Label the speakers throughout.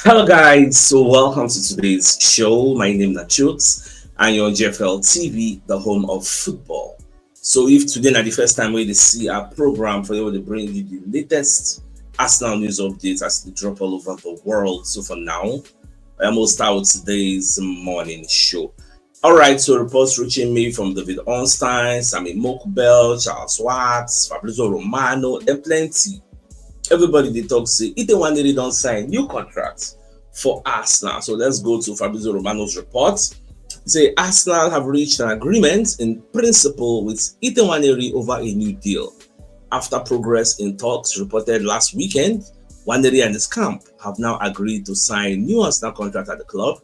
Speaker 1: Hello guys, so welcome to today's show. My name is CHUKS and you're on GFL TV, the home of football. So if today is the first time we see our program for you to bring you the latest Arsenal news updates as they drop all over the world. So for now, I will start with today's morning show. Alright, so reports reaching me from David Ornstein, Sammy Mokbel, Charles Watts, Fabrizio Romano, and plenty. Everybody they talk say if they want they don't sign new contracts for Arsenal. So let's go to Fabrizio Romano's report. He say Arsenal have reached an agreement in principle with Nwaneri over a new deal. After progress in talks reported last weekend, Nwaneri and his camp have now agreed to sign new Arsenal contract at the club.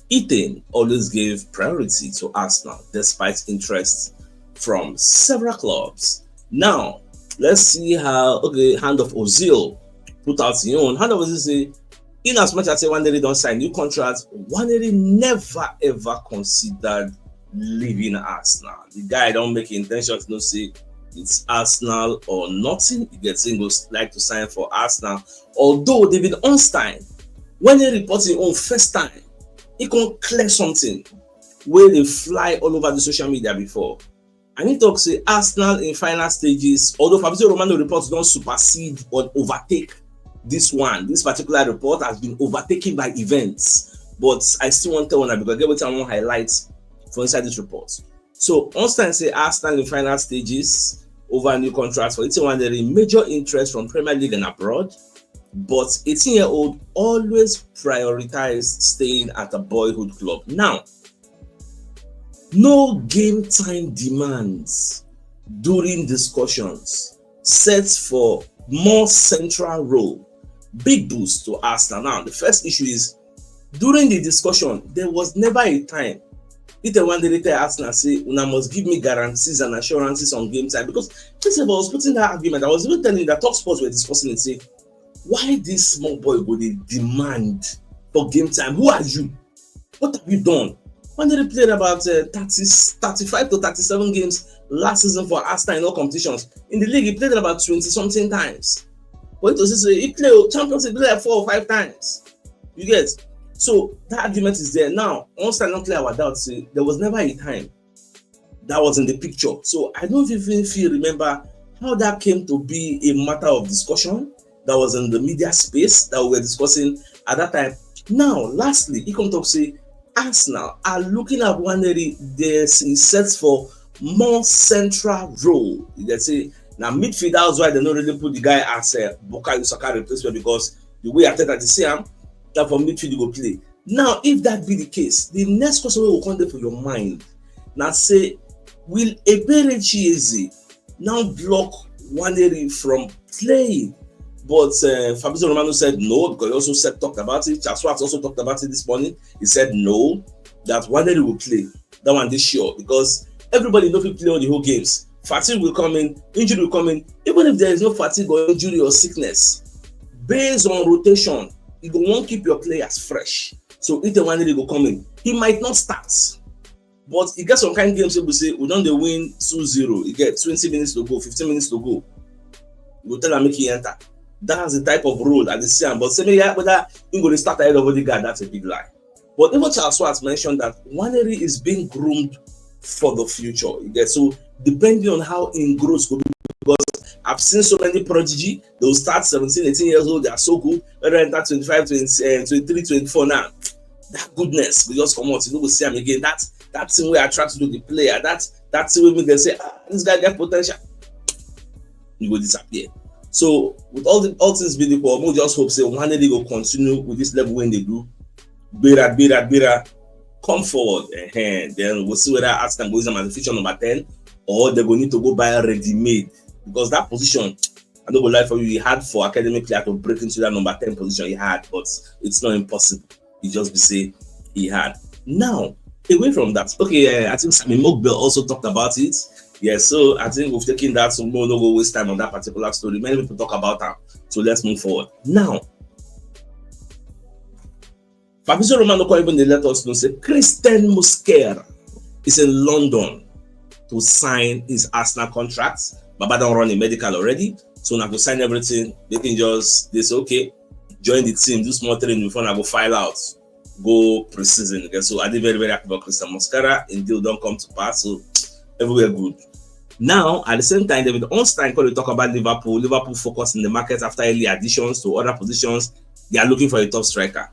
Speaker 1: Ethan always gave priority to Arsenal despite interest from several clubs. Now, let's see how Hand of Ozil put out his own. Hand of Ozil say, in as much as Nwaneri don't sign new contracts, Nwaneri never ever considered leaving Arsenal. The guy don't make intention to say it's Arsenal or nothing. He gets goes like to sign for Arsenal. Although David Ornstein, when he reports his own first time, he can clear something where they fly all over the social media before. And he talks say Arsenal in final stages, although Fabrizio Romano reports don't supersede or overtake this one. This particular report has been overtaken by events. But I still want to tell one because I get what I want to highlight for inside this report. So Ornstein say Arsenal in final stages over new contracts for 81. There is major interest from Premier League and abroad. But 18-year-old always prioritized staying at a boyhood club. Now, no game time demands during discussions sets for more central role. Big boost to Arsenal. Now, the first issue is during the discussion, there was never a time if the one day later Arsenal say, Una must give me guarantees and assurances on game time. Because if I was putting that argument, I was even telling you that Talk Sports were discussing it, say, why this small boy go dey demand for game time? Who are you? What have you done? When they played about 35 to 37 games last season for Arsenal in all competitions. In the league, he played about 20-something times. But it was say he played Champions League like 4 or 5 times. You get? So that argument is there. Now, once I don't clear our doubts, there was never a time that was in the picture. So I don't even if you remember how that came to be a matter of discussion that was in the media space that we were discussing at that time. Now, lastly, he come talk say Arsenal are looking at Nwaneri. There's set for more central role. They say now midfield. That's why they don't really put the guy as a Bukayo Saka replacement because the way I Arteta they see him that for midfield you go play. Now, if that be the case, the next question will come there for your mind. Now say, will Eberechi now block Nwaneri from playing? But Fabrizio Romano said no, because he also talked about it. Charles Watts also talked about it this morning. He said no, that Nwaneri will play. That one is sure, because everybody knows he play all the whole games. Fatigue will come in, injury will come in. Even if there is no fatigue or injury or sickness, based on rotation, you go want to keep your players fresh. So if the Nwaneri will come in, he might not start. But he gets some kind of games where we say, we don't win 2-0. You get 20 minutes to go, 15 minutes to go. You go tell him make he enter. That's the type of role at the same. But say whether he going to start ahead of the guy, that's a big lie. But even Charles Watts mentioned that Nwaneri is being groomed for the future. So depending on how in growth could be, because I've seen so many prodigy, they'll start 17, 18 years old, they are so good. Whether enter 25, 20, 23, 24 now, that goodness will just come out. You know, we'll see him again. That thing where I try to do the player, that thing where we can say, this guy got potential. He will disappear. So with all things being equal, we just hope say Nwaneri will continue with this level when they do. Bira, come forward, then we'll see whether Arsenal goes as a future number 10 or they're going to need to go buy a ready-made, because that position, I don't go lie for you, he had for academic player to break into that number 10 position he had, but it's not impossible. He just be say he had. Now, away from that, okay, I think Sammy Mokbel also talked about it. Yeah, so I think we've taken that, so no go waste time on that particular story. Many people talk about that, so let's move forward. Now, Fabrizio Romano even they let us know say Christian Mosquera is in London to sign his Arsenal contract. Baba don't run a medical already, so now to sign everything, they can just they say okay, join the team, do small training before I go file out, go pre-season. Okay, so I did very, very happy about Christian Mosquera. In deal don't come to pass, so everywhere good. Now, at the same time, David Ornstein, when we talk about Liverpool, Liverpool focus in the market after early additions to other positions. They are looking for a top striker.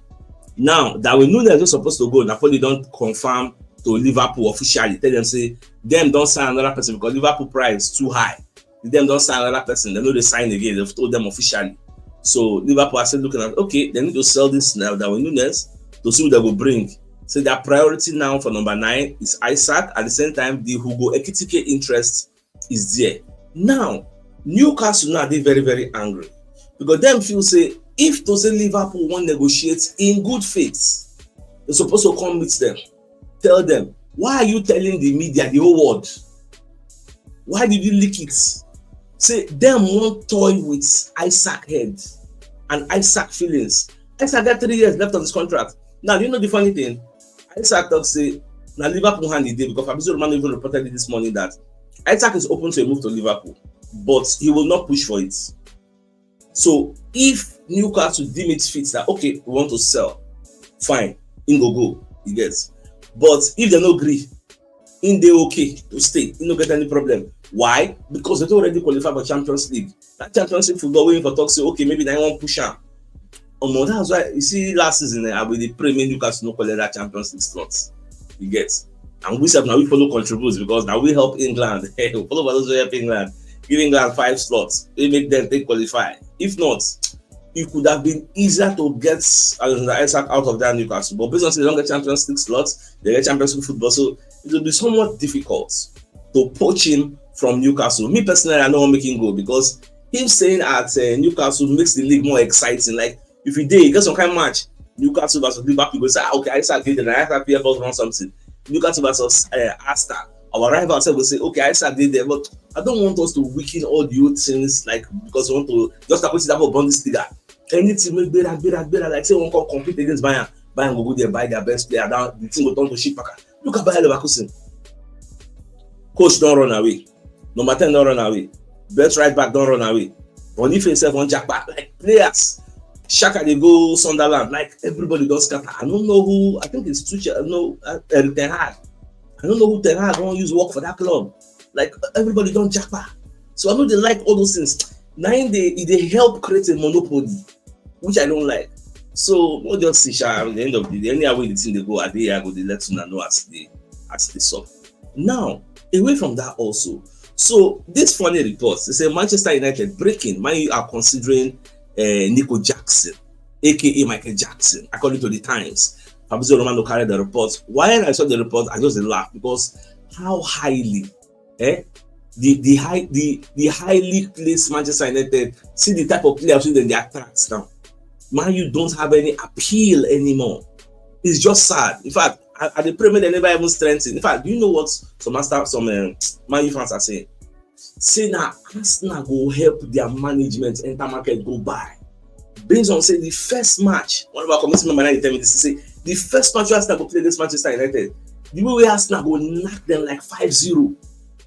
Speaker 1: Now, Darwin Núñez is supposed to go. Napoli don't confirm to Liverpool officially. Tell them, say, them don't sign another person because Liverpool price too high. Them don't sign another person. They know they sign again. They've told them officially. So Liverpool are still looking at, okay, they need to sell this now, Darwin Núñez, to see what they will bring. So their priority now for number 9 is Isak. At the same time, the Hugo Ekitike interest is there. Now, Newcastle now they very, very angry because them feel say if to say Liverpool won't negotiate in good faith, they're supposed to come meet them, tell them, why are you telling the media, the whole world? Why did you leak it? Say them won't toy with Isak head and Isak feelings. Isak got 3 years left on his contract. Now, you know the funny thing? Isak talks say now Liverpool hand the day because Fabrizio Romano even reported this morning that Isak is open to a move to Liverpool, but he will not push for it. So if Newcastle deem it fits that okay, we want to sell, fine, in go, he gets. But if they no agree, in they okay to stay, you no get any problem. Why? Because they already qualified for Champions League. That Champions League football waiting for talk say okay, maybe they won't push out. That's why you see last season I will pray Newcastle no collect that Champions League slots. You get. And we said now we follow contributes because now we help England. We follow those who help England, give England 5 slots. We make them take qualify. If not, it could have been easier to get Isak out of that Newcastle. But based on the longer Champions League slots, they get Champions League football, so it will be somewhat difficult to poach him from Newcastle. Me personally, I don't want to make him go because him staying at Newcastle makes the league more exciting. Like if he did, get some kind of match, Newcastle versus Liverpool, you go say, okay, Isak did it, and Isak PFL run something. Newcastle versus Aston, our rival will say, okay, Isak did there, but I don't want us to weaken all the old things, like because we want to just put it up on Bundesliga. Anything will be better, like say, we want to compete against Bayern. Bayern will go there, buy their best player, down the team will turn to shit packer. Look at Bayer Leverkusen. Coach don't run away. Number 10 don't run away. Best right back don't run away. Boniface himself on jackpot. Like players. Shaka they go Sunderland. Like everybody does scatter. I don't know who. I think it's Tuchel. No, Ten Hag. I don't know who Ten Hag don't use work for that club. Like everybody don't jackpot. So I know they like all those things. Now they help create a monopoly, which I don't like. So we'll just see. At the end of the day, any way the team they go, they let you know as they sub. Now, away from that also. So this funny reports, they say Manchester United breaking. Man, you are considering Nico Jackson, aka Michael Jackson, according to the Times. Fabrizio Romano carried the report. When I saw the report, I just laughed because how highly, the highly placed Manchester United see the type of players that they attract now. Man, you don't have any appeal anymore. It's just sad. In fact, at the Premier, they never even strengthened. In fact, do you know what some Man U fans are saying? Say now, Arsenal go help their management enter market go buy. Based on say the first match, one of our committee members tell me this, say the first match Arsenal go play this Manchester United, the way Arsenal go knock them like 5-0.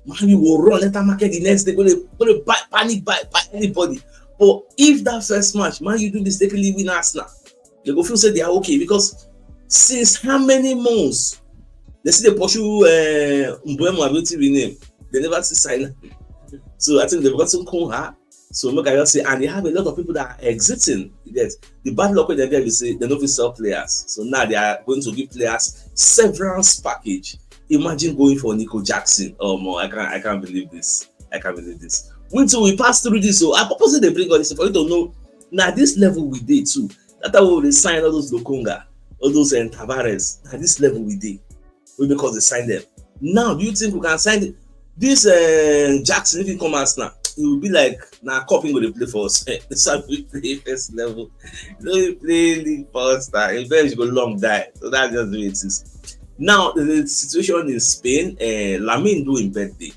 Speaker 1: Man, you will run enter market the next day, go to panic buy anybody. But if that first match, man, you do mistakenly win Arsenal, they go feel say they are okay because since how many months they see they pursue Mbuemo ability rename, they never see sign. So I think they've got some cool heart. So look, I just say, and they have a lot of people that are exiting. Yes, the bad luck with them is say they don't sell players. So now they are going to give players severance package. Imagine going for Nico Jackson. Oh no, I can't believe this. I can't believe this. Wait till we pass through this. So I purposely they bring all this for you to know. Now this level we did too. That's how they sign all those Lokonga, all those Tavares. Now this level we did. Because they signed them. Now do you think we can sign this Jackson if he come out now? It will be like now copying with the play for us. This how we play first level. You play league first time. Eventually go long die. So that's just the way it is. Now the situation in Spain, Lamine doing birthday.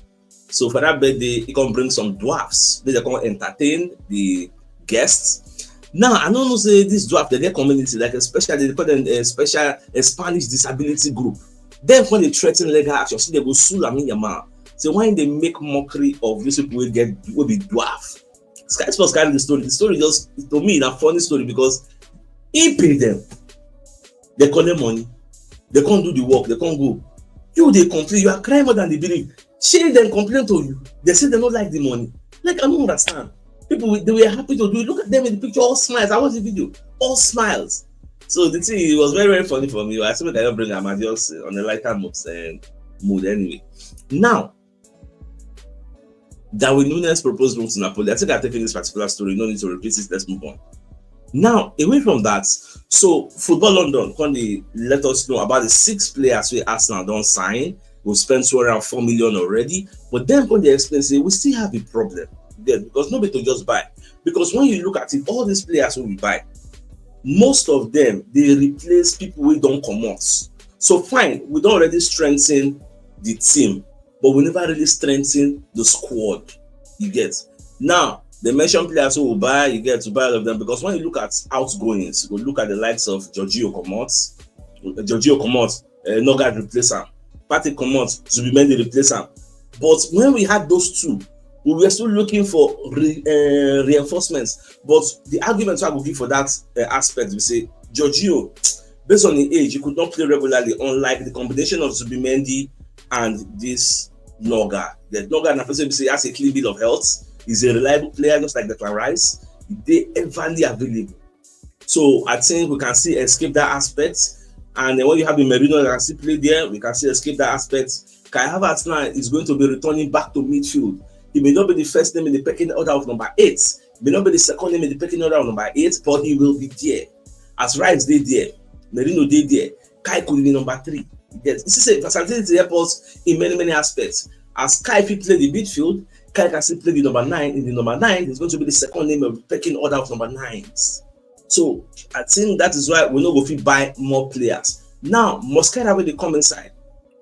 Speaker 1: So for that birthday, he can bring some dwarfs. They can entertain the guests. Now I don't know say this dwarf they get community like especially they call them a special Spanish disability group. Then when they threaten legal action, so they go sue Lamine Yamal. So when they make mockery of these people will be dwarf. Sky Sports carry the story. The story just to me is a funny story because He pay them, they collect money, they can't do the work, they can't go. You they complain, you are crying more than they believe. Shey dem complain to you, they say they don't like the money. Like, I don't understand. People, they were happy to do it. Look at them in the picture, all smiles. I watched the video, all smiles. So the thing, it was very, very funny for me. I still cannot bring Amadeus on a lighter mood anyway. Now, Darwin Núñez proposed move to Napoli. I think I've taken this particular story. No need to repeat it. Let's move on. Now, away from that, so Football London, when they let us know about the 6 players where Arsenal don't sign, we've spent around 4 million already. But then when they explain, say we still have a problem there because nobody to just buy. Because when you look at it, all these players who we buy, most of them they replace people who don't come out. So fine, we don't already strengthen the team, but we never really strengthen the squad. You get now. They mention players who will buy, you get to buy all of them because when you look at outgoings, you look at the likes of Giorgio Comot, Nogard replace him, Patrick Comot, Zubimendi replace him. But when we had those two, we were still looking for reinforcements. But the argument I will give for that aspect, we say Giorgio, based on the age, he could not play regularly, unlike the combination of Zubimendi and this Nogard. The Nogard, na person we say has a clean bill of health. He's a reliable player, just like Declan Rice. They everly available. So I think we can see escape that aspect. And when you have a Merino that can still play there, we can see escape that aspect. Kai Havertz now is going to be returning back to midfield. He may not be the first name in the pecking order of number 8. He may not be the second name in the pecking order of number 8, but he will be there. As Rice did there, Merino did there, Kai could be number 3. This is a versatility to help us in many, many aspects. As Kai play the midfield, Kai can still play the number 9. In the number 9, he's going to be the second name of the pecking order of number 9s. So I think that is why we're not going to buy more players. Now, Mosquera will come inside.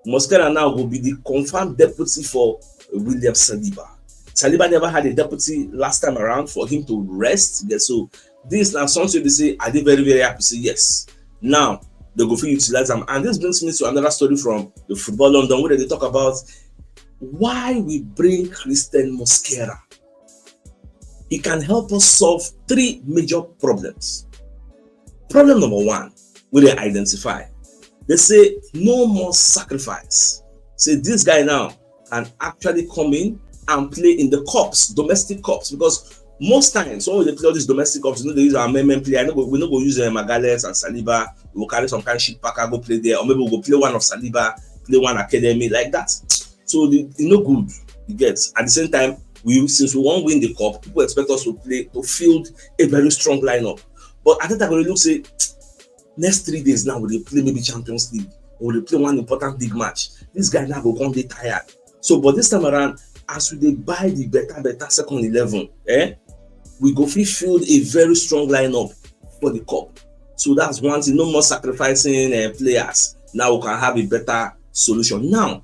Speaker 1: Mosquera now will be the confirmed deputy for William Saliba. Saliba never had a deputy last time around for him to rest. So this now something they say, are they very, very happy to say yes. Now they go for utilize them. And this brings me to another story from the Football London where they talk about why we bring Christian Mosquera. He can help us solve 3 major problems. Problem number 1, we they identify. They say no more sacrifice. Say this guy now can actually come in and play in the cups, domestic cups, because most times when they play all these domestic cups, they use our main player. We not go use Magalhaes and Saliba. We will carry some kind of shit packer, go play there, or maybe we'll go play one of Saliba, play one academy like that. So it's no good. You get at the same time, since we won't win the cup, people expect us to field a very strong lineup. But I think I'm going to look say next 3 days now we play maybe Champions League or we play one important big match. This guy now will come day tired. So but this time around, as we buy the better second 11, we go field a very strong lineup for the cup. So that's one thing. No more sacrificing players. Now we can have a better solution. Now,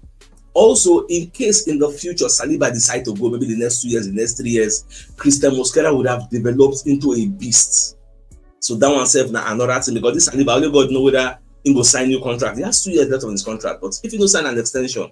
Speaker 1: also, in case in the future Saliba decide to go, maybe the next 2 years, the next 3 years, Christian Mosquera would have developed into a beast. So that one self now another thing, because this Saliba, only God know whether he go sign new contract. He has 2 years left on his contract, but if you don't sign an extension,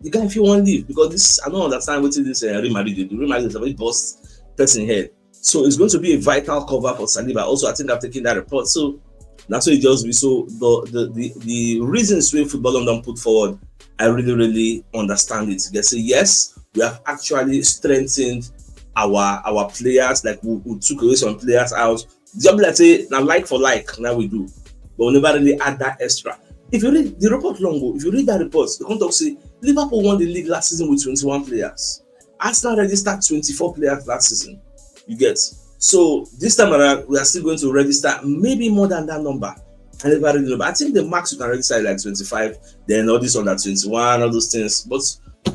Speaker 1: the guy if you want leave, because this I don't understand what this Real Madrid do. Real Madrid is a very boss person here, so it's going to be a vital cover for Saliba. Also, I think I've taken that report, so that's what it just be. So the reasons why Football London put forward, I really understand it. They say yes, we have actually strengthened our players. Like we took away some players out. Just like say now like for like now we do, but we never really add that extra. If you read the report Longo, if you read that report, the contact say Liverpool won the league last season with 21 players. Arsenal registered 24 players last season. You get. So this time around, we are still going to register maybe more than that number. I never really know. But I think the max you can register is like 25. Then all this under 21, all those things. But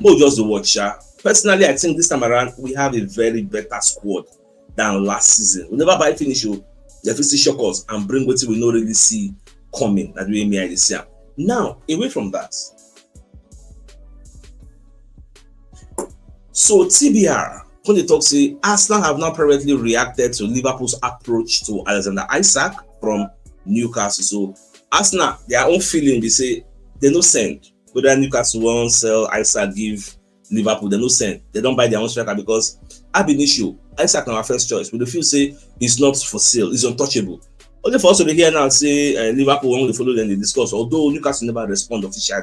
Speaker 1: we'll just do watch. Personally, I think this time around we have a very better squad than last season. We never buy finish you. The first shock us and bring what we not really see coming. That we may this year. Now, away from that. So TBR. When they talk, say Arsenal have now privately reacted to Liverpool's approach to Alexander Isak from Newcastle. So Arsenal, their own feeling, they say they no send. Whether Newcastle won't sell Isak, give Liverpool, they no send. They don't buy their own striker because ab initio, Isak na our first choice. But the few say he's not for sale, he's untouchable. Only for us to hear now say Liverpool when we follow them they discuss, although Newcastle never respond officially.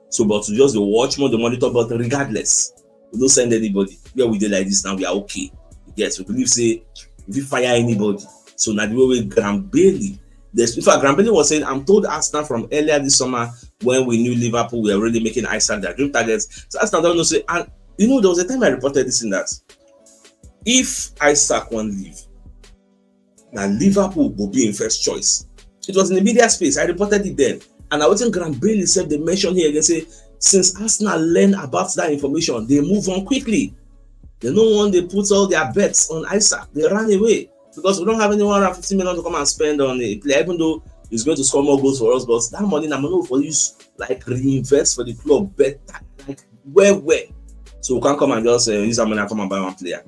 Speaker 1: So but to just watch more the monitor, but regardless, we don't send anybody. Where we did like this now, we are okay. Yes, we believe say if we fire anybody. So now the way Graham Bailey. In fact, Graham Bailey was saying, I'm told Arsenal from earlier this summer when we knew Liverpool were already making Isak their dream targets. So Arsenal don't know say, and you know, there was a time I reported this in that if Isak won't leave, now Liverpool will be in first choice. It was in the media space. I reported it then. And I wasn't Graham Bailey said they mentioned here again, say, since Arsenal learn about that information, they move on quickly. They don't want they put all their bets on Isak. They ran away because we don't have anyone around 50 million to come and spend on a player, even though he's going to score more goals for us. But that money, I'm going for use like reinvest for the club better, like where. So we can't come and just use that money and come and buy one player.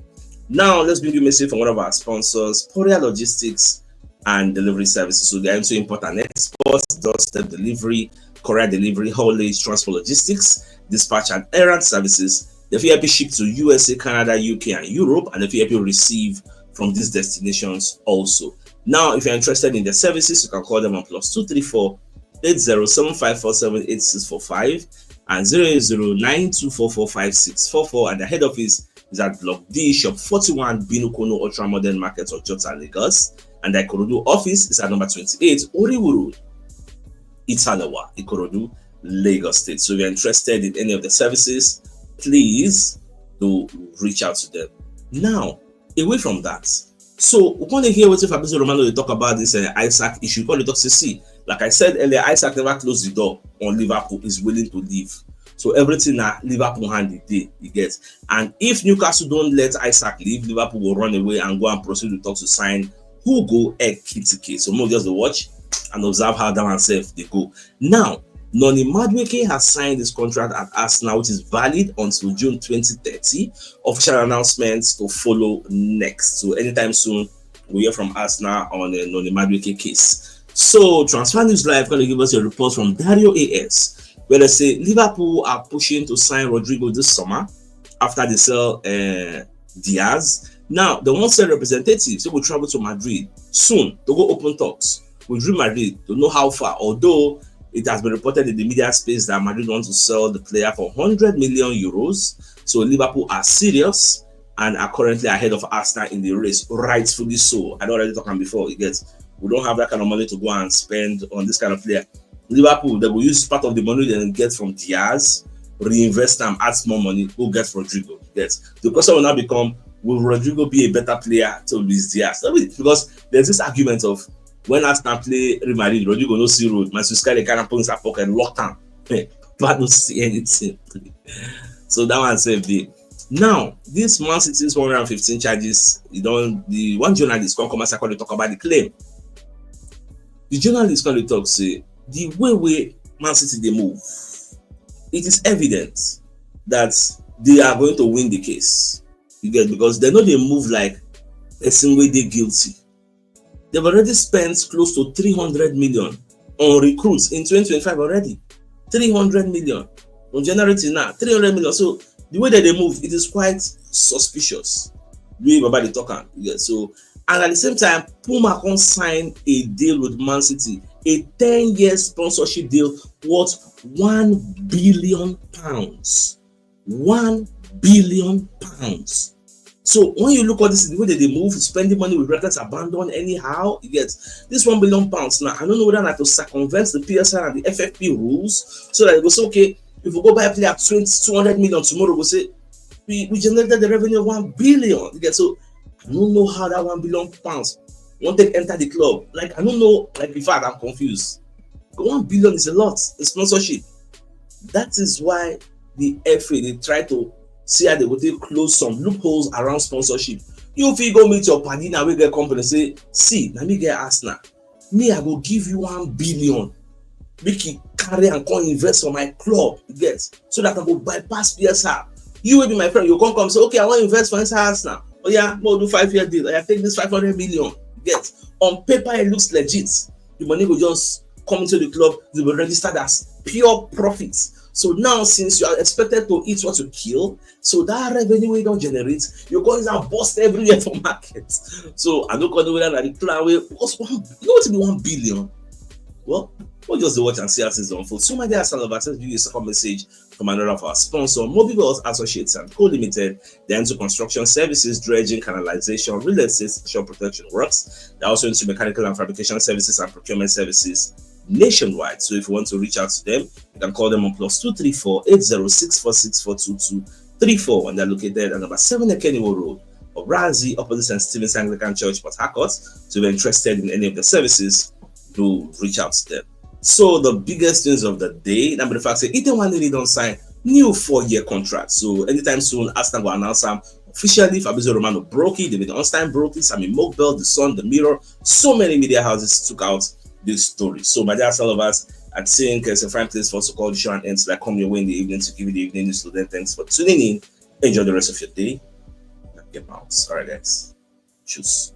Speaker 1: Now let's bring you a message from one of our sponsors, Poria Logistics and Delivery Services. So they are into import and export, doorstep delivery, courier delivery, haulage, transport logistics, dispatch and errand services. The VIP ship to USA, Canada, UK, and Europe, and the VIP receive from these destinations also. Now, if you're interested in their services, you can call them on +234 8075478645 and 08092445644, and the head office is at Block D, Shop 41, Binukono Ultra Modern Market of Jota, Lagos, and the Ikorodu office is at number 28, Oriwu Road, Italawa, Ikorodu, Lagos State. So if you're interested in any of the services, please do reach out to them. Now, away from that, so we're going to hear what Fabrizio Romano they talk about this Isak issue. Call the talk to see. Like I said earlier, Isak never closed the door on Liverpool. Is willing to leave. So everything that Liverpool hand the day he gets. And if Newcastle don't let Isak leave, Liverpool will run away and go and proceed to talk to sign Hugo Ekitike. So more just to watch and observe how that one self they go. Now, Noni Madueke has signed his contract at Arsenal, which is valid until June 2030. Official announcements to follow next. So anytime soon, we'll hear from Arsenal on the Noni Madueke case. So Transfer News Live going to give us a report from Dario AS, where they say Liverpool are pushing to sign Rodrygo this summer after they sell Diaz. Now, the one sell representatives will travel to Madrid soon to go open talks with Real Madrid to know how far, although it has been reported in the media space that Madrid wants to sell the player for 100 million euros. So Liverpool are serious and are currently ahead of Arsenal in the race, rightfully so. I already talked before. We don't have that kind of money to go and spend on this kind of player. Liverpool, they will use part of the money they get from Diaz, reinvest them, add more money, go get Rodrygo. The question will now become, will Rodrygo be a better player to Luis Diaz? Because there's this argument of, when Arsenal play Real Madrid, Rodrygo no see road. Mosquera kind of put in his pocket, locked down. But don't see anything. So that one saved it. Now, this Man City's 115 charges, the one journalist come and talk about the claim. The journalist come to talk say the way Man City they move, it is evident that they are going to win the case. Because they know they move like a single way they guilty. They've already spent close to 300 million on recruits in 2025 already. 300 million. From January to now, 300 million. So the way that they move, it is quite suspicious. The way Baba they talk. So, and at the same time, Puma can sign a deal with Man City, a 10-year sponsorship deal worth £1 billion. £1 billion. So when you look at this, the way that they move, spending money with records abandoned anyhow, you get this £1 billion. Now, I don't know whether I have to circumvent the PSL and the FFP rules so that it will say, okay, if we go buy a player at 200 million tomorrow, we'll say, we generated the revenue of 1 billion. You get, so I don't know how that £1 billion won't take enter the club. Like, I don't know, like, in fact, I'm confused. But 1 billion is a lot, the sponsorship. That is why the FA, they try to see how they will close some loopholes around sponsorship. You fit go meet your party now, we get company say, see, let me get Arsenal. Me, I will give you 1 billion. Make it carry and come invest for my club, you get, so that I will bypass PSR. You will be my friend, you come say, okay, I want to invest for inside Arsenal. Oh yeah, we'll do 5-year deal. I take this 500 million. You get, on paper it looks legit. The money will just come into the club, they will register as pure profits. So now, since you are expected to eat what you kill, so that revenue we don't generate, you're going to bust everywhere for market. So I don't know whether that the plan way because you know what to be 1 billion. Well, we'll just watch and see how things unfold. So, my dear son of us, give you a second message from another of our sponsor, Mobile Associates and Co. Limited. They're into construction services, dredging, canalization, real estate, social protection works. They're also into mechanical and fabrication services and procurement services nationwide. So, if you want to reach out to them, you can call them on +234 8064642234, and they're located at number 7 Ekeniwo Road, Obrazi, opposite St. Stephen's Anglican Church, Port Harcourt. So, if you're interested in any of the services, to reach out to them. So the biggest news of the day, number the fact that Nwaneri don't sign new 4-year contract. So anytime soon, Arsenal will announce him officially. Fabrizio Romano broke it, David Onstein broke it, Sammy Mokbel, The Sun, The Mirror, so many media houses took out this story. So my dear lovers, I think it's a fine place for us to call the show and end. So I come your way in the evening to give you the evening news. So then thanks for tuning in. Enjoy the rest of your day. Get out. All right, guys. Choose.